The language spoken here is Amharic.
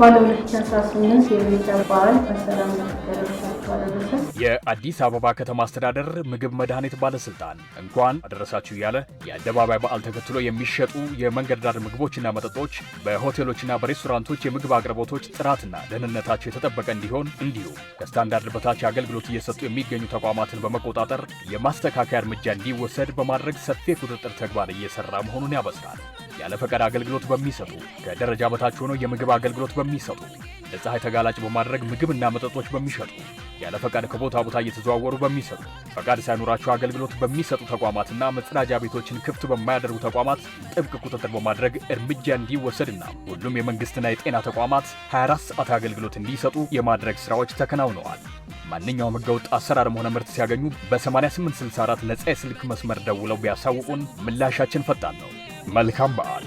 እንኳን ለ2018 የኢሬቻ በዓል በሰላም አደረሳችሁ። የአዲስ አበባ ከተማ አስተዳደር ምግብ መድኃኒት ባለስልጣን እንኳን አደረሳችሁ እያለ የአደባባይ በዓል ተከትሎ የሚሸጡ የመንገድ ዳር ምግቦችና መጠጦች በሆቴሎችና በሬስቶራንቶች የምግብ አቅርቦቶች ጥራትና ደህንነታቸው የተጠበቀ እንዲሆን እንዲሁም ከስታንዳርድ በታች አገልግሎት እየሰጡ የሚገኙ ተቋማትን በመቆጣጠር የማስተካከያ እርምጃ እንዲወሰድ በማድረግ ሰፊ ቁጥጥር ተግባር እየሰራ መሆኑን ያበስራል። ያለ ፈቃድ አገልግሎት በሚሰጡ ከደረጃ በታች ሆነው የምግብ አገልግሎት በሚሰጡ ለፀሐይ ተጋላጭ በማድረግ ምግብና መጠጦች በሚሸጡ ያለ ፈቃድ ከቦታ ቦታ እየተዘዋወሩ በሚሰጡ ፈቃድ ሳይኖራቸው አገልግሎት በሚሰጡ ተቋማትና መጸዳጃ ቤቶችን ክፍት በማያደርጉ ተቋማት ጥብቅ ቁጥጥር በማድረግ እርምጃ እንዲወሰድና ሁሉም የመንግስትና የጤና ተቋማት 24 ሰዓት አገልግሎት እንዲሰጡ የማድረግ ስራዎች ተከናውነዋል። ማንኛውም ህገወጥ አሰራርም ሆነ ምርት ሲያገኙ በ8864 ነፃ የስልክ መስመር ደውለው ቢያሳውቁን ምላሻችን ፈጣን ነው። መልካም በዓል።